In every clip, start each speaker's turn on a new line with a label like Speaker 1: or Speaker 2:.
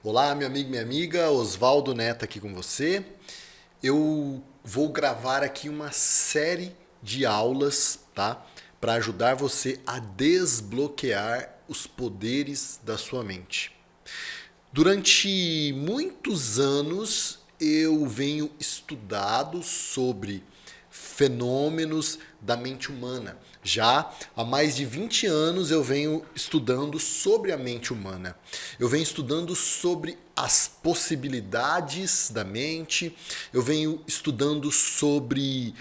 Speaker 1: Olá, meu amigo, minha amiga, Osvaldo Neto aqui com você. Eu vou gravar aqui uma série de aulas, tá? Para ajudar você a desbloquear os poderes da sua mente. Durante muitos anos eu venho estudado sobre fenômenos da mente humana. Já há mais de 20 anos eu venho estudando sobre a mente humana. Eu venho estudando sobre as possibilidades da mente, eu venho estudando sobre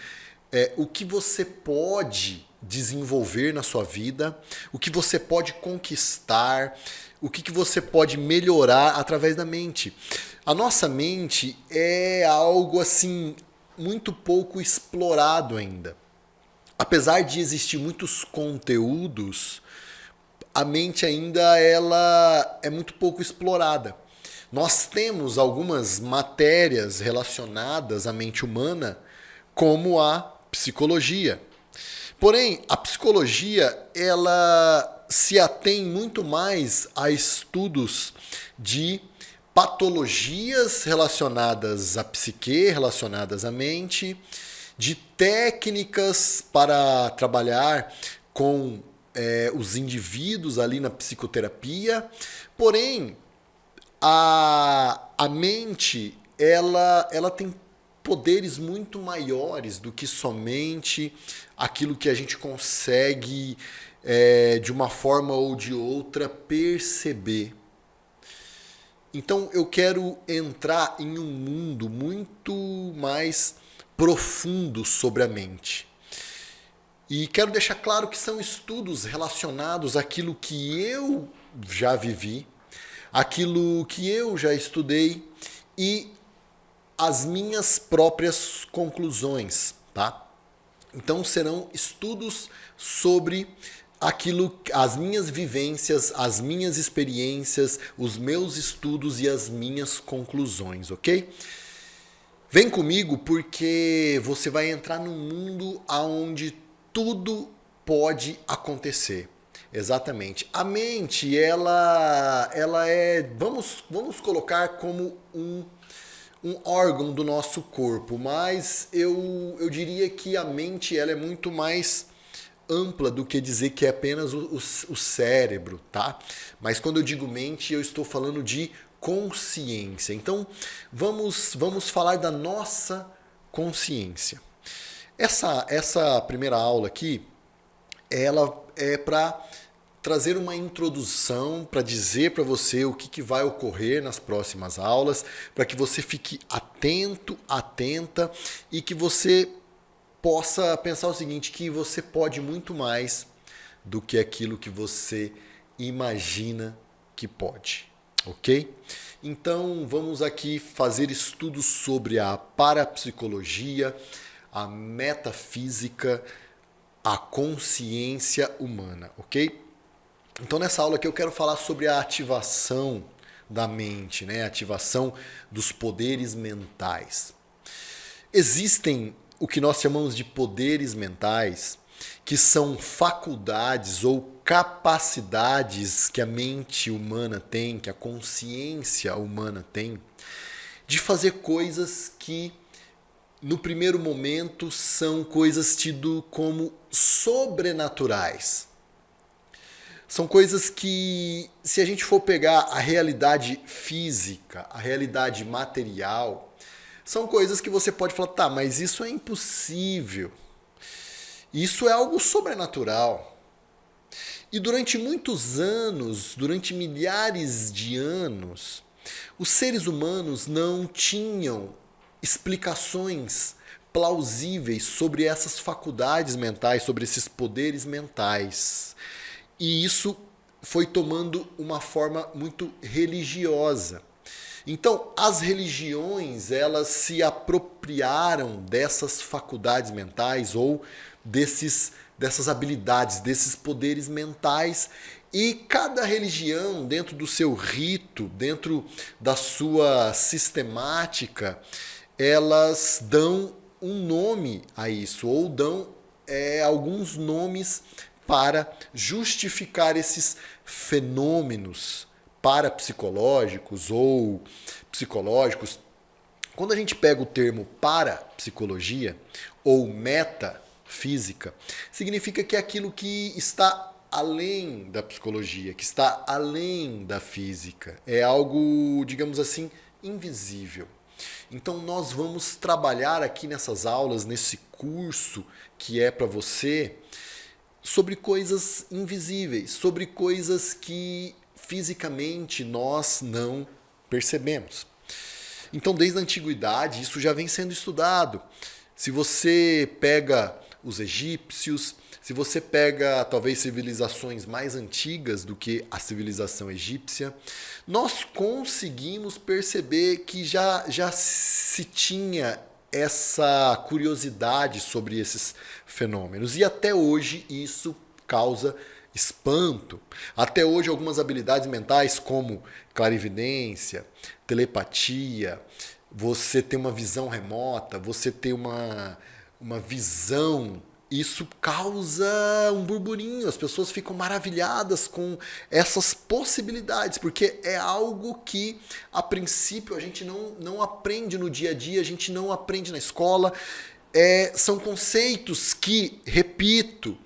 Speaker 1: o que você pode desenvolver na sua vida, o que você pode conquistar, o que você pode melhorar através da mente. A nossa mente é algo assim muito pouco explorado ainda. Apesar de existir muitos conteúdos, a mente ainda ela é muito pouco explorada. Nós temos algumas matérias relacionadas à mente humana, como a psicologia. Porém, a psicologia ela se atém muito mais a estudos de patologias relacionadas à psique, relacionadas à mente, de técnicas para trabalhar com os indivíduos ali na psicoterapia. Porém, a mente ela tem poderes muito maiores do que somente aquilo que a gente consegue de uma forma ou de outra perceber. Então eu quero entrar em um mundo muito mais profundo sobre a mente. E quero deixar claro que são estudos relacionados àquilo que eu já vivi, aquilo que eu já estudei e as minhas próprias conclusões, tá? Então serão estudos sobre aquilo, as minhas vivências, as minhas experiências, os meus estudos e as minhas conclusões, ok? Vem comigo porque você vai entrar num mundo onde tudo pode acontecer. Exatamente. A mente, ela é, vamos colocar como um órgão do nosso corpo, mas eu diria que a mente ela é muito mais ampla do que dizer que é apenas o cérebro, tá? Mas quando eu digo mente, eu estou falando de consciência. Então, vamos falar da nossa consciência. Essa primeira aula aqui, ela é para trazer uma introdução, para dizer para você o que vai ocorrer nas próximas aulas, para que você fique atento, atenta e que você possa pensar o seguinte, que você pode muito mais do que aquilo que você imagina que pode, ok? Então vamos aqui fazer estudos sobre a parapsicologia, a metafísica, a consciência humana, ok? Então nessa aula aqui eu quero falar sobre a ativação da mente, né? A ativação dos poderes mentais. Existem o que nós chamamos de poderes mentais, que são faculdades ou capacidades que a mente humana tem, que a consciência humana tem, de fazer coisas que no primeiro momento são coisas tidas como sobrenaturais. São coisas que, se a gente for pegar a realidade física, a realidade material, são coisas que você pode falar, tá, mas isso é impossível. Isso é algo sobrenatural. E durante muitos anos, durante milhares de anos, os seres humanos não tinham explicações plausíveis sobre essas faculdades mentais, sobre esses poderes mentais. E isso foi tomando uma forma muito religiosa. Então, as religiões, elas se apropriaram dessas faculdades mentais ou dessas habilidades, desses poderes mentais, e cada religião, dentro do seu rito, dentro da sua sistemática, elas dão um nome a isso, ou dão alguns nomes para justificar esses fenômenos parapsicológicos ou psicológicos, quando a gente pega o termo parapsicologia ou metafísica, significa que é aquilo que está além da psicologia, que está além da física. É algo, digamos assim, invisível. Então nós vamos trabalhar aqui nessas aulas, nesse curso que é para você, sobre coisas invisíveis, sobre coisas que fisicamente nós não percebemos. Então, desde a antiguidade, isso já vem sendo estudado. Se você pega os egípcios, se você pega talvez civilizações mais antigas do que a civilização egípcia, nós conseguimos perceber que já se tinha essa curiosidade sobre esses fenômenos. E até hoje isso causa espanto. Até hoje algumas habilidades mentais como clarividência, telepatia, você ter uma visão remota, você ter uma visão, isso causa um burburinho, as pessoas ficam maravilhadas com essas possibilidades, porque é algo que, a princípio, a gente não aprende no dia a dia, a gente não aprende na escola, são conceitos que, repito,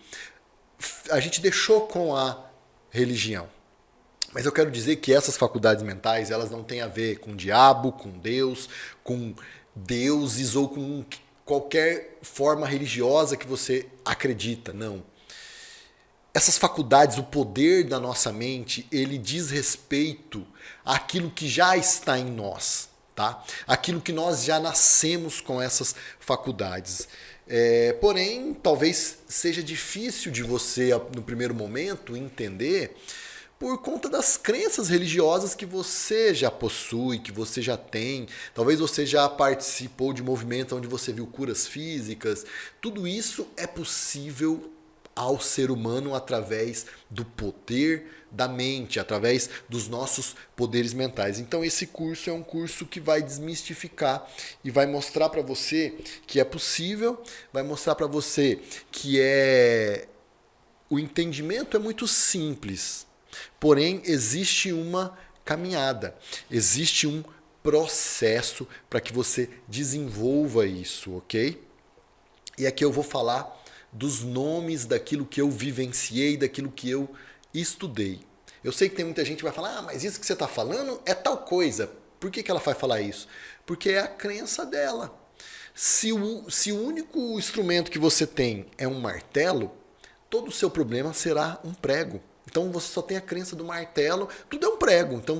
Speaker 1: a gente deixou com a religião. Mas eu quero dizer que essas faculdades mentais, elas não têm a ver com o diabo, com Deus, com deuses ou com qualquer forma religiosa que você acredita, não. Essas faculdades, o poder da nossa mente, ele diz respeito àquilo que já está em nós, tá? Aquilo que nós já nascemos com essas faculdades. Porém, talvez seja difícil de você, no primeiro momento, entender por conta das crenças religiosas que você já possui, que você já tem. Talvez você já participou de movimentos onde você viu curas físicas. Tudo isso é possível ao ser humano através do poder da mente, através dos nossos poderes mentais. Então esse curso é um curso que vai desmistificar e vai mostrar para você que é possível, vai mostrar para você que o entendimento é muito simples. Porém, existe uma caminhada, existe um processo para que você desenvolva isso, ok? E aqui eu vou falar dos nomes daquilo que eu vivenciei, daquilo que eu estudei. Eu sei que tem muita gente que vai falar, mas isso que você está falando é tal coisa. Por que ela vai falar isso? Porque é a crença dela. Se o único instrumento que você tem é um martelo, todo o seu problema será um prego. Então você só tem a crença do martelo, tudo é um prego. Então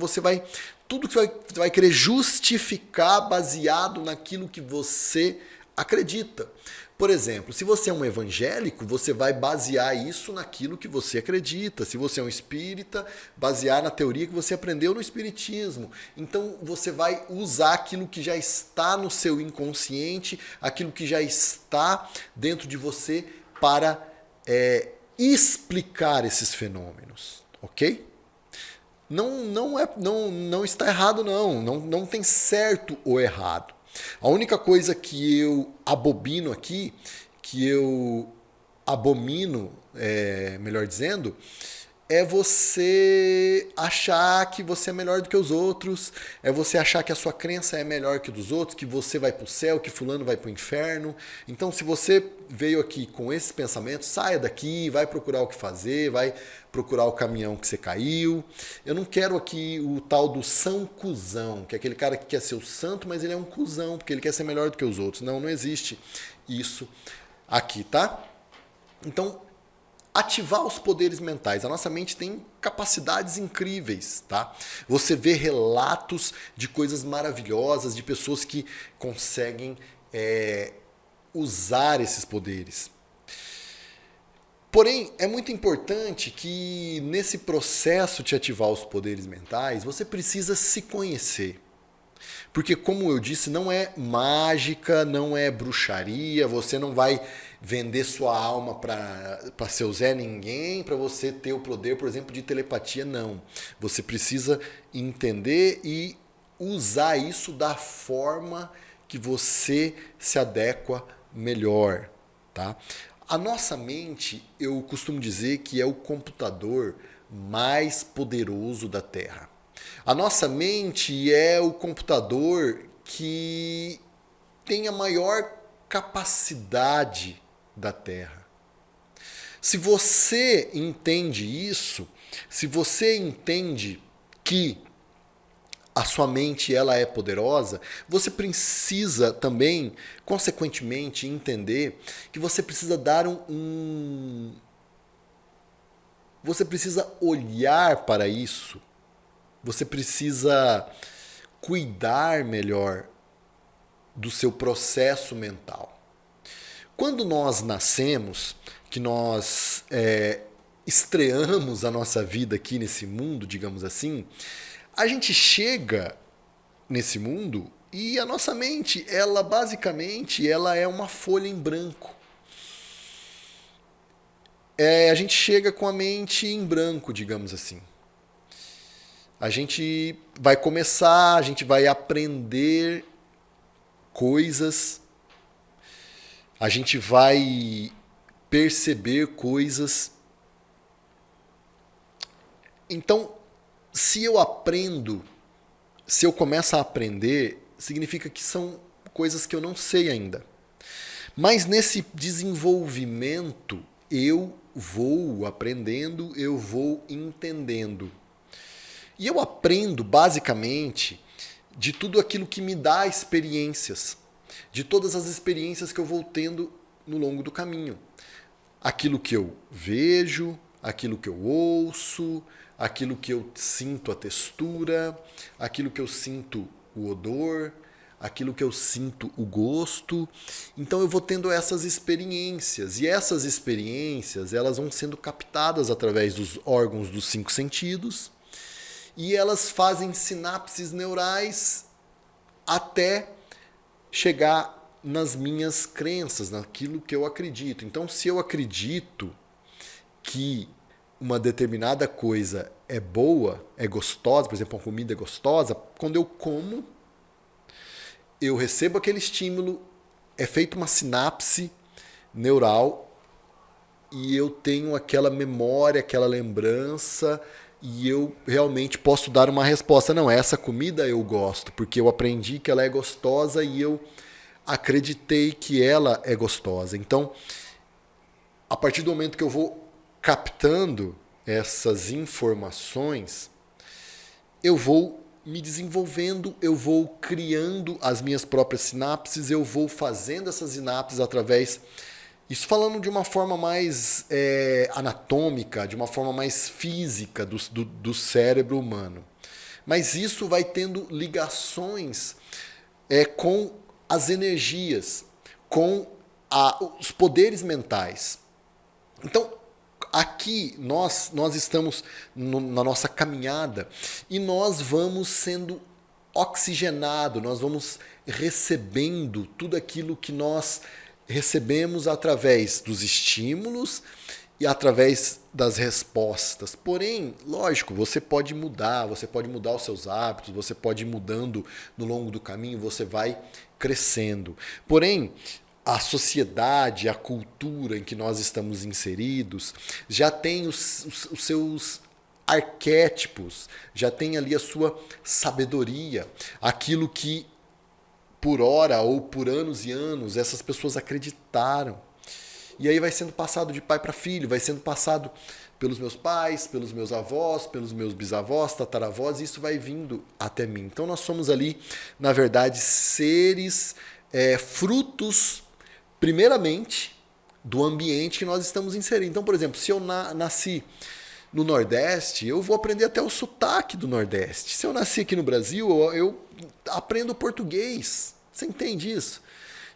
Speaker 1: tudo que você vai querer justificar baseado naquilo que você acredita. Por exemplo, se você é um evangélico, você vai basear isso naquilo que você acredita. Se você é um espírita, basear na teoria que você aprendeu no espiritismo. Então você vai usar aquilo que já está no seu inconsciente, aquilo que já está dentro de você para explicar esses fenômenos, ok? Não está errado, não tem certo ou errado. A única coisa que eu abomino aqui, que eu abomino, melhor dizendo, é você achar que você é melhor do que os outros, é você achar que a sua crença é melhor que a dos outros, que você vai para o céu, que fulano vai para o inferno. Então, se você veio aqui com esses pensamentos, saia daqui, vai procurar o que fazer, vai procurar o caminhão que você caiu. Eu não quero aqui o tal do são cuzão, que é aquele cara que quer ser o santo, mas ele é um cuzão, porque ele quer ser melhor do que os outros. Não existe isso aqui, tá? Então, ativar os poderes mentais. A nossa mente tem capacidades incríveis, tá? Você vê relatos de coisas maravilhosas, de pessoas que conseguem usar esses poderes. Porém, é muito importante que nesse processo de ativar os poderes mentais, você precisa se conhecer. Porque, como eu disse, não é mágica, não é bruxaria, você não vai vender sua alma para seu Zé Ninguém, para você ter o poder, por exemplo, de telepatia, não. Você precisa entender e usar isso da forma que você se adequa melhor, tá? A nossa mente, eu costumo dizer que é o computador mais poderoso da Terra. A nossa mente é o computador que tem a maior capacidade da Terra. Se você entende isso, se você entende que a sua mente ela é poderosa, você precisa também, consequentemente, entender que você precisa dar você precisa olhar para isso, você precisa cuidar melhor do seu processo mental. Quando nós nascemos, que nós estreamos a nossa vida aqui nesse mundo, digamos assim, a gente chega nesse mundo e a nossa mente, ela basicamente, ela é uma folha em branco. A gente chega com a mente em branco, digamos assim. A gente vai começar, a gente vai aprender coisas, a gente vai perceber coisas. Então, se eu aprendo, se eu começo a aprender, significa que são coisas que eu não sei ainda. Mas nesse desenvolvimento, eu vou aprendendo, eu vou entendendo. E eu aprendo, basicamente, de tudo aquilo que me dá experiências, de todas as experiências que eu vou tendo no longo do caminho. Aquilo que eu vejo, aquilo que eu ouço, aquilo que eu sinto a textura, aquilo que eu sinto o odor, aquilo que eu sinto o gosto. Então eu vou tendo essas experiências, e essas experiências elas vão sendo captadas através dos órgãos dos 5 sentidos, e elas fazem sinapses neurais até chegar nas minhas crenças, naquilo que eu acredito. Então, se eu acredito que uma determinada coisa é boa, é gostosa, por exemplo, uma comida é gostosa, quando eu como, eu recebo aquele estímulo, é feita uma sinapse neural e eu tenho aquela memória, aquela lembrança, e eu realmente posso dar uma resposta. Não, essa comida eu gosto, porque eu aprendi que ela é gostosa e eu acreditei que ela é gostosa. Então, a partir do momento que eu vou captando essas informações, eu vou me desenvolvendo, eu vou criando as minhas próprias sinapses, eu vou fazendo essas sinapses através... Isso falando de uma forma mais anatômica, de uma forma mais física do cérebro humano. Mas isso vai tendo ligações com as energias, com os poderes mentais. Então, aqui nós estamos na nossa caminhada e nós vamos sendo oxigenados, nós vamos recebendo tudo aquilo que nós recebemos através dos estímulos e através das respostas. Porém, lógico, você pode mudar os seus hábitos, você pode ir mudando no longo do caminho, você vai crescendo. Porém, a sociedade, a cultura em que nós estamos inseridos já tem os seus arquétipos, já tem ali a sua sabedoria, aquilo que por hora ou por anos e anos essas pessoas acreditaram. E aí vai sendo passado de pai para filho, vai sendo passado pelos meus pais, pelos meus avós, pelos meus bisavós, tataravós, e isso vai vindo até mim. Então nós somos ali, na verdade, seres frutos, primeiramente, do ambiente que nós estamos inseridos. Então, por exemplo, se eu nasci no Nordeste, eu vou aprender até o sotaque do Nordeste. Se eu nasci aqui no Brasil, eu aprendo português. Você entende isso?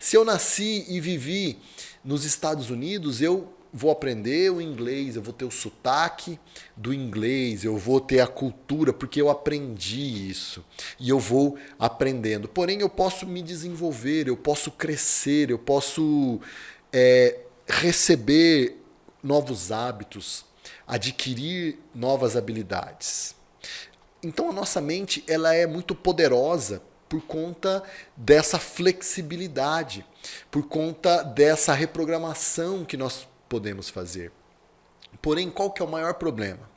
Speaker 1: Se eu nasci e vivi nos Estados Unidos, eu vou aprender o inglês, eu vou ter o sotaque do inglês, eu vou ter a cultura, porque eu aprendi isso. E eu vou aprendendo. Porém, eu posso me desenvolver, eu posso crescer, eu posso receber novos hábitos, adquirir novas habilidades. Então a nossa mente ela é muito poderosa por conta dessa flexibilidade, por conta dessa reprogramação que nós podemos fazer. Porém, qual que é o maior problema?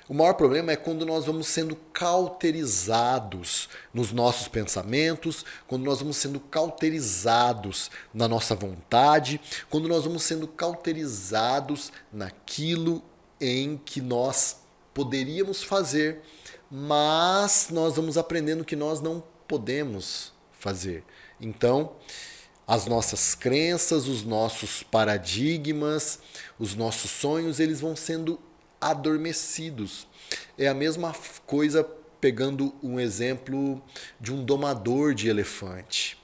Speaker 1: O maior problema é quando nós vamos sendo cauterizados nos nossos pensamentos, quando nós vamos sendo cauterizados na nossa vontade, quando nós vamos sendo cauterizados naquilo em que nós poderíamos fazer, mas nós vamos aprendendo que nós não podemos fazer. Então, as nossas crenças, os nossos paradigmas, os nossos sonhos, eles vão sendo adormecidos. É a mesma coisa pegando um exemplo de um domador de elefante.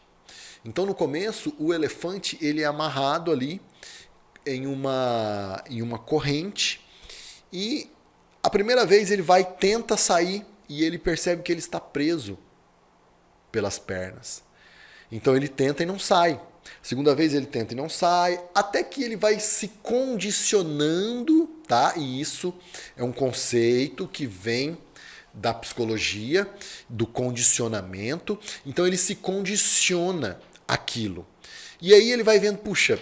Speaker 1: Então, no começo, o elefante ele é amarrado ali em uma corrente e a primeira vez ele tenta sair e ele percebe que ele está preso pelas pernas. Então ele tenta e não sai. Segunda vez ele tenta e não sai, até que ele vai se condicionando, tá? E isso é um conceito que vem da psicologia, do condicionamento. Então ele se condiciona aquilo. E aí ele vai vendo, puxa,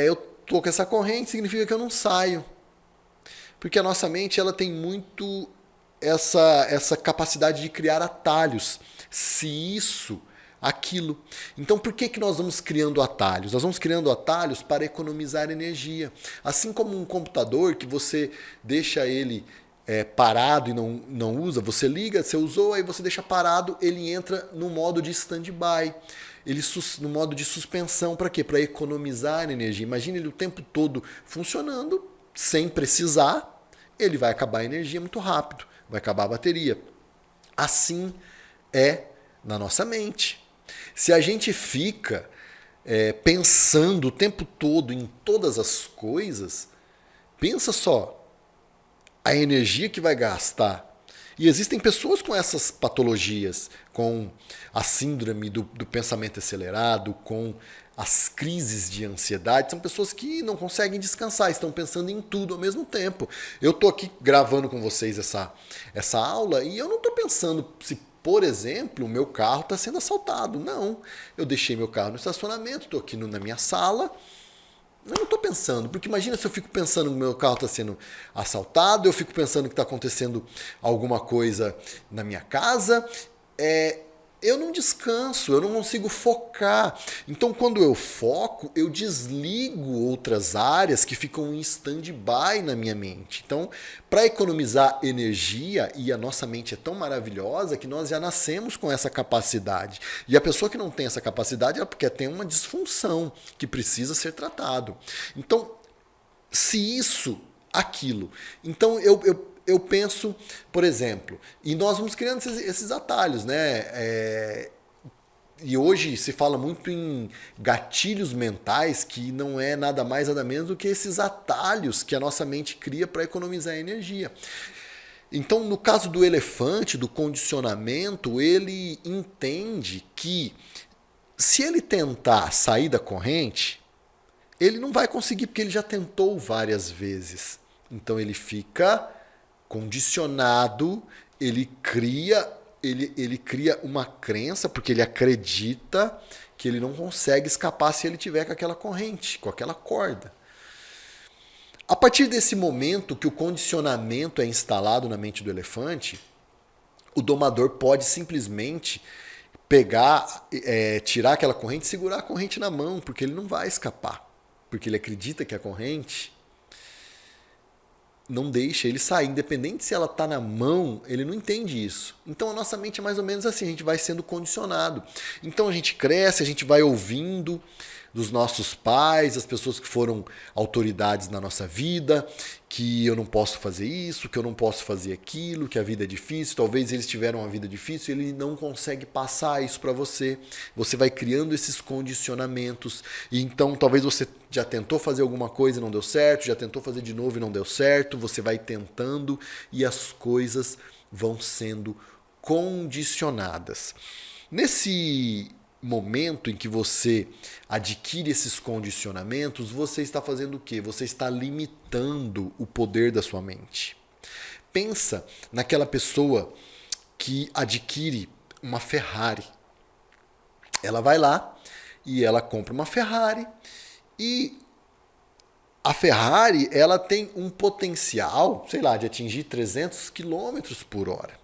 Speaker 1: eu tô com essa corrente, significa que eu não saio. Porque a nossa mente ela tem muito essa capacidade de criar atalhos. Se isso aquilo. Então, por que nós vamos criando atalhos? Nós vamos criando atalhos para economizar energia. Assim como um computador que você deixa ele parado e não usa, você liga, você usou, aí você deixa parado, ele entra no modo de stand-by. No modo de suspensão, para quê? Para economizar energia. Imagina ele o tempo todo funcionando, sem precisar, ele vai acabar a energia muito rápido, vai acabar a bateria. Assim é na nossa mente. Se a gente fica pensando o tempo todo em todas as coisas, pensa só a energia que vai gastar. E existem pessoas com essas patologias, com a síndrome do pensamento acelerado, com as crises de ansiedade. São pessoas que não conseguem descansar, estão pensando em tudo ao mesmo tempo. Eu estou aqui gravando com vocês essa aula e eu não estou pensando se, por exemplo, o meu carro está sendo assaltado. Não, eu deixei meu carro no estacionamento, estou aqui na minha sala. Eu não estou pensando, porque imagina se eu fico pensando que o meu carro está sendo assaltado, eu fico pensando que está acontecendo alguma coisa na minha casa. Eu não descanso, eu não consigo focar. Então, quando eu foco, eu desligo outras áreas que ficam em stand-by na minha mente. Então, para economizar energia, e a nossa mente é tão maravilhosa que nós já nascemos com essa capacidade. E a pessoa que não tem essa capacidade é porque tem uma disfunção que precisa ser tratado. Então, se isso, aquilo. Então, eu penso, por exemplo, e nós vamos criando esses atalhos, né? E hoje se fala muito em gatilhos mentais, que não é nada mais nada menos do que esses atalhos que a nossa mente cria para economizar energia. Então, no caso do elefante, do condicionamento, ele entende que se ele tentar sair da corrente, ele não vai conseguir, porque ele já tentou várias vezes. Então ele fica condicionado, ele cria uma crença, porque ele acredita que ele não consegue escapar se ele tiver com aquela corrente, com aquela corda. A partir desse momento que o condicionamento é instalado na mente do elefante, o domador pode simplesmente pegar, tirar aquela corrente e segurar a corrente na mão, porque ele não vai escapar. Porque ele acredita que a corrente não deixa ele sair, independente se ela está na mão, ele não entende isso. Então a nossa mente é mais ou menos assim, a gente vai sendo condicionado. Então a gente cresce, a gente vai ouvindo dos nossos pais, as pessoas que foram autoridades na nossa vida, que eu não posso fazer isso, que eu não posso fazer aquilo, que a vida é difícil. Talvez eles tiveram uma vida difícil e ele não consegue passar isso para você. Você vai criando esses condicionamentos. E então talvez você já tentou fazer alguma coisa e não deu certo, já tentou fazer de novo e não deu certo. Você vai tentando e as coisas vão sendo condicionadas. Nesse momento em que você adquire esses condicionamentos, você está fazendo o quê? Você está limitando o poder da sua mente. Pensa naquela pessoa que adquire uma Ferrari. Ela vai lá e ela compra uma Ferrari e A Ferrari, ela tem um potencial, sei lá, de atingir 300 quilômetros por hora.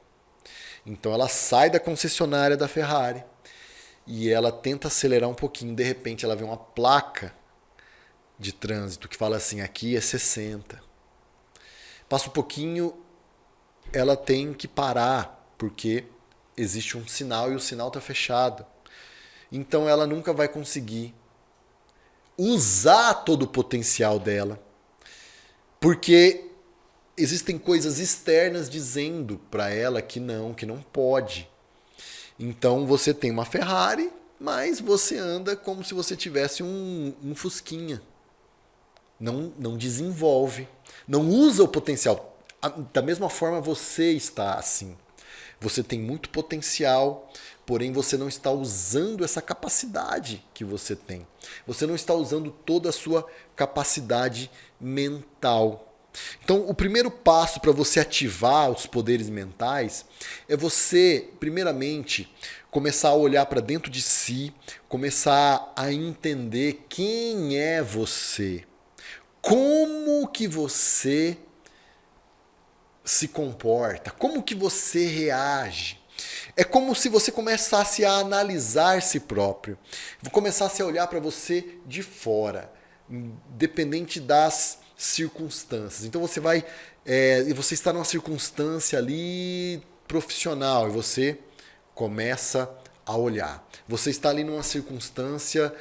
Speaker 1: Então ela sai da concessionária da Ferrari e ela tenta acelerar um pouquinho. De repente ela vê uma placa de trânsito que fala assim, aqui é 60. Passa um pouquinho, ela tem que parar, porque existe um sinal e o sinal está fechado. Então ela nunca vai conseguir usar todo o potencial dela, porque existem coisas externas dizendo para ela que não pode. Então você tem uma Ferrari, mas você anda como se você tivesse um Fusquinha. Não desenvolve, não usa o potencial. Da mesma forma você está assim. Você tem muito potencial, porém você não está usando essa capacidade que você tem. Você não está usando toda a sua capacidade mental. Então, o primeiro passo para você ativar os poderes mentais é você, primeiramente, começar a olhar para dentro de si, começar a entender quem é você. Como que você se comporta? Como que você reage? É como se você começasse a analisar si próprio, começasse a olhar para você de fora, independente das circunstâncias. Então você vai, você está numa circunstância ali profissional e você começa a olhar. Você está ali numa circunstância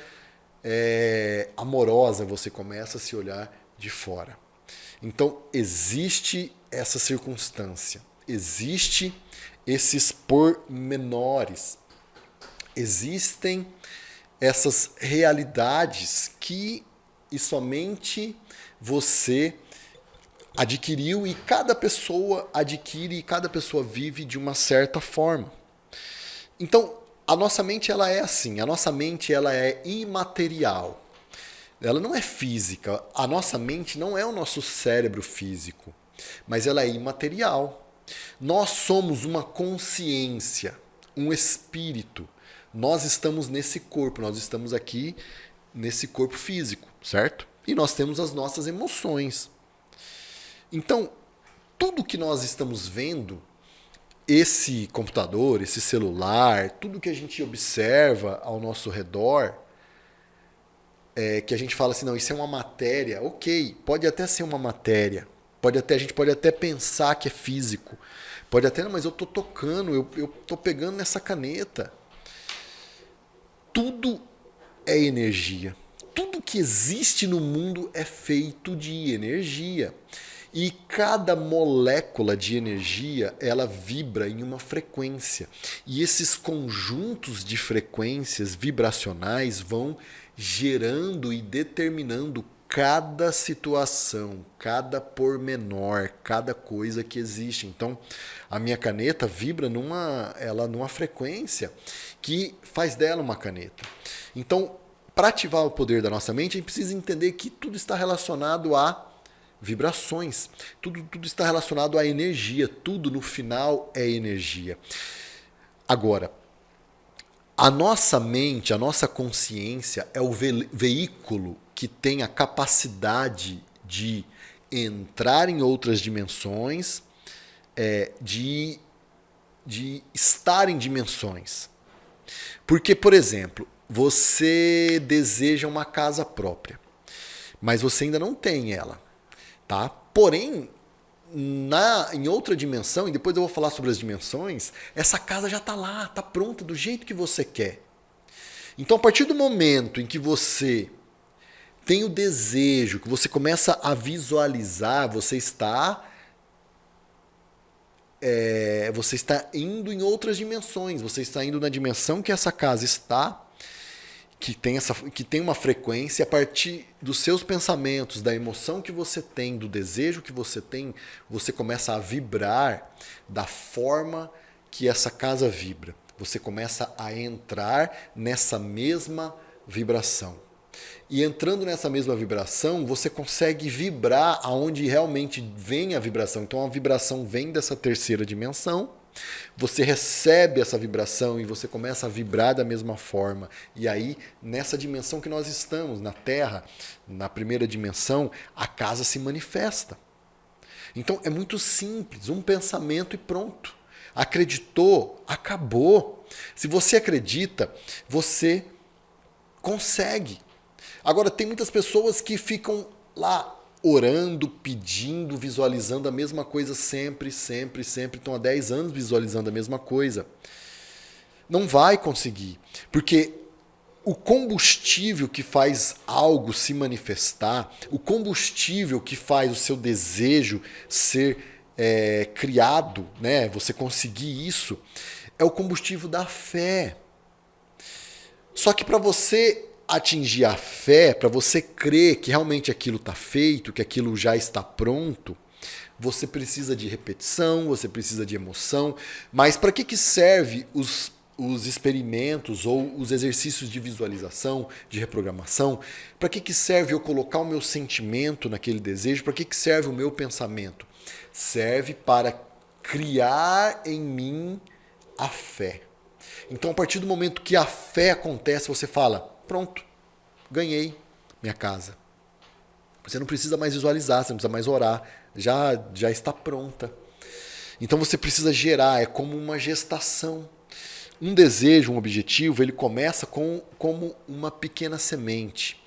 Speaker 1: amorosa, você começa a se olhar de fora. Então existe essa circunstância, existe esses pormenores, existem essas realidades que e somente você adquiriu e cada pessoa adquire e cada pessoa vive de uma certa forma. Então, a nossa mente ela é assim, a nossa mente ela é imaterial. Ela não é física. A nossa mente não é o nosso cérebro físico, mas ela é imaterial. Nós somos uma consciência, um espírito. Nós estamos nesse corpo, nós estamos aqui nesse corpo físico, certo? E nós temos as nossas emoções. Então, tudo que nós estamos vendo, esse computador, esse celular, tudo que a gente observa ao nosso redor, que a gente fala assim, não, isso é uma matéria, ok, pode até ser uma matéria, a gente pode até pensar que é físico, pode até, não, mas eu estou tocando, eu estou pegando nessa caneta. Tudo é energia. Tudo que existe no mundo é feito de energia. E cada molécula de energia, ela vibra em uma frequência. E esses conjuntos de frequências vibracionais vão gerando e determinando cada situação, cada pormenor, cada coisa que existe. Então, a minha caneta vibra numa frequência que faz dela uma caneta. Então, para ativar o poder da nossa mente, a gente precisa entender que tudo está relacionado a vibrações, tudo está relacionado à energia, tudo no final é energia. Agora, a nossa mente, a nossa consciência é o veículo que tem a capacidade de entrar em outras dimensões, de estar em dimensões. Porque, por exemplo, você deseja uma casa própria, mas você ainda não tem ela, tá? Porém, em outra dimensão, e depois eu vou falar sobre as dimensões, essa casa já está lá, está pronta do jeito que você quer. Então, a partir do momento em que você tem o desejo, que você começa a visualizar, você está indo em outras dimensões, você está indo na dimensão que essa casa está, que tem uma frequência, a partir dos seus pensamentos, da emoção que você tem, do desejo que você tem, você começa a vibrar da forma que essa casa vibra. Você começa a entrar nessa mesma vibração. E entrando nessa mesma vibração, você consegue vibrar aonde realmente vem a vibração. Então a vibração vem dessa terceira dimensão Você recebe essa vibração e você começa a vibrar da mesma forma. E aí, nessa dimensão que nós estamos, na Terra, na primeira dimensão, a casa se manifesta. Então é muito simples, um pensamento e pronto. Acreditou, acabou. Se você acredita, você consegue. Agora, tem muitas pessoas que ficam lá orando, pedindo, visualizando a mesma coisa sempre, sempre, sempre. Estão há 10 anos visualizando a mesma coisa. Não vai conseguir. Porque o combustível que faz algo se manifestar, o combustível que faz o seu desejo ser criado, né? Você conseguir isso, é o combustível da fé. Só que para você atingir a fé, para você crer que realmente aquilo está feito, que aquilo já está pronto, você precisa de repetição, você precisa de emoção. Mas para que serve os experimentos ou os exercícios de visualização, de reprogramação? Para que serve eu colocar o meu sentimento naquele desejo? Para que serve o meu pensamento? Serve para criar em mim a fé. Então, a partir do momento que a fé acontece, você fala, pronto, ganhei minha casa. Você não precisa mais visualizar, você não precisa mais orar, já está pronta. Então você precisa gerar, é como uma gestação. Um desejo, um objetivo, ele começa como uma pequena semente.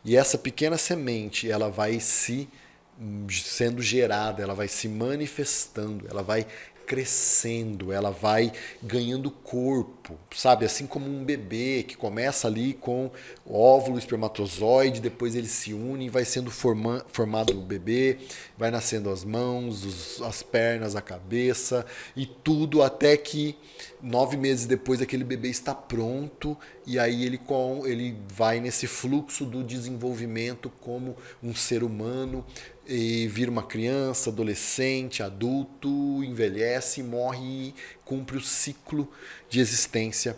Speaker 1: E essa pequena semente, ela vai sendo gerada, ela vai se manifestando, ela vai crescendo, ela vai ganhando corpo, sabe? Assim como um bebê que começa ali com óvulo, espermatozoide, depois ele se une e vai sendo formado o bebê, vai nascendo as mãos, as pernas, a cabeça e tudo até que 9 meses depois aquele bebê está pronto e aí ele vai nesse fluxo do desenvolvimento como um ser humano e vira uma criança, adolescente, adulto, envelhece, morre e cumpre o ciclo de existência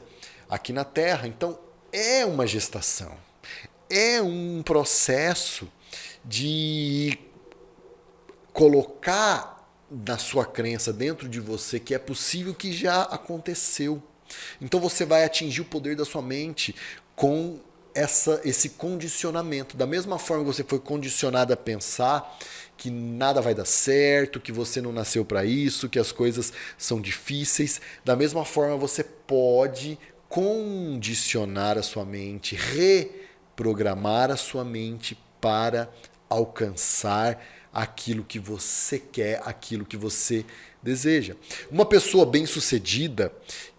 Speaker 1: aqui na Terra. Então é uma gestação, é um processo de colocar na sua crença dentro de você que é possível, que já aconteceu. Então você vai atingir o poder da sua mente com esse condicionamento. Da mesma forma que você foi condicionado a pensar que nada vai dar certo, que você não nasceu para isso, que as coisas são difíceis, da mesma forma você pode condicionar a sua mente, reprogramar a sua mente para alcançar aquilo que você quer, aquilo que você deseja. Uma pessoa bem-sucedida,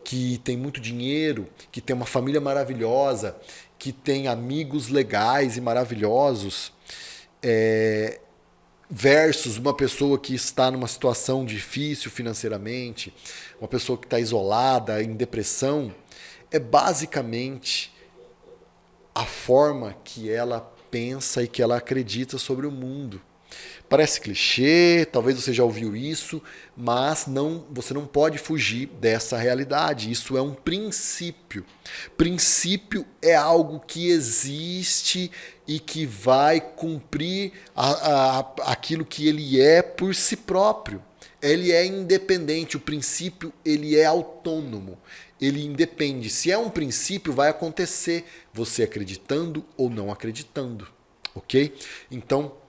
Speaker 1: que tem muito dinheiro, que tem uma família maravilhosa, que tem amigos legais e maravilhosos, versus uma pessoa que está numa situação difícil financeiramente, uma pessoa que está isolada, em depressão, é basicamente a forma que ela pensa e que ela acredita sobre o mundo. Parece clichê, talvez você já ouviu isso, mas você não pode fugir dessa realidade. Isso é um princípio. Princípio é algo que existe e que vai cumprir aquilo que ele é por si próprio. Ele é independente, o princípio ele é autônomo, ele independe. Se é um princípio, vai acontecer, você acreditando ou não acreditando, ok? Então,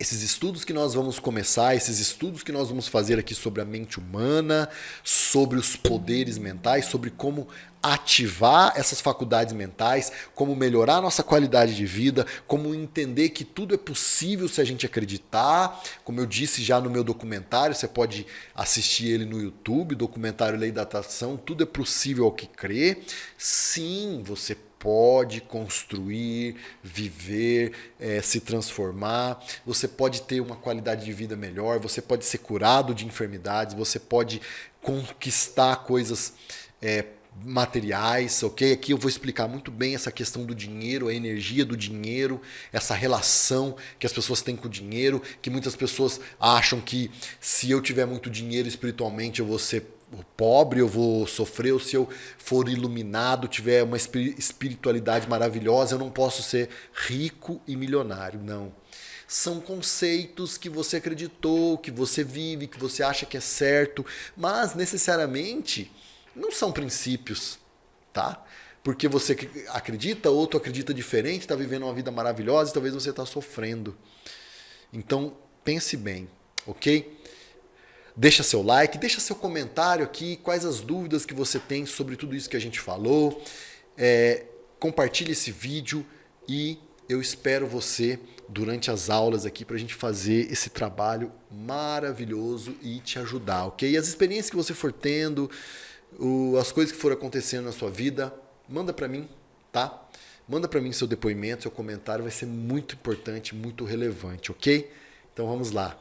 Speaker 1: esses estudos que nós vamos começar, esses estudos que nós vamos fazer aqui sobre a mente humana, sobre os poderes mentais, sobre como ativar essas faculdades mentais, como melhorar a nossa qualidade de vida, como entender que tudo é possível se a gente acreditar. Como eu disse já no meu documentário, você pode assistir ele no YouTube, documentário Lei da Atração, tudo é possível ao que crê. Sim, você pode construir, viver, se transformar, você pode ter uma qualidade de vida melhor, você pode ser curado de enfermidades, você pode conquistar coisas materiais, ok? Aqui eu vou explicar muito bem essa questão do dinheiro, a energia do dinheiro, essa relação que as pessoas têm com o dinheiro, que muitas pessoas acham que se eu tiver muito dinheiro espiritualmente eu vou ser pobre, eu vou sofrer, ou se eu for iluminado, tiver uma espiritualidade maravilhosa, eu não posso ser rico e milionário. Não. são conceitos que você acreditou, que você vive, que você acha que é certo, mas necessariamente não são princípios, tá? Porque você acredita, outro acredita diferente, está vivendo uma vida maravilhosa e talvez você está sofrendo. Então, pense bem, ok? Deixa seu like, deixa seu comentário aqui, quais as dúvidas que você tem sobre tudo isso que a gente falou. Compartilhe esse vídeo e eu espero você durante as aulas aqui para a gente fazer esse trabalho maravilhoso e te ajudar, ok? E as experiências que você for tendo, as coisas que forem acontecendo na sua vida, manda para mim, tá? Manda para mim seu depoimento, seu comentário, vai ser muito importante, muito relevante, ok? Então vamos lá.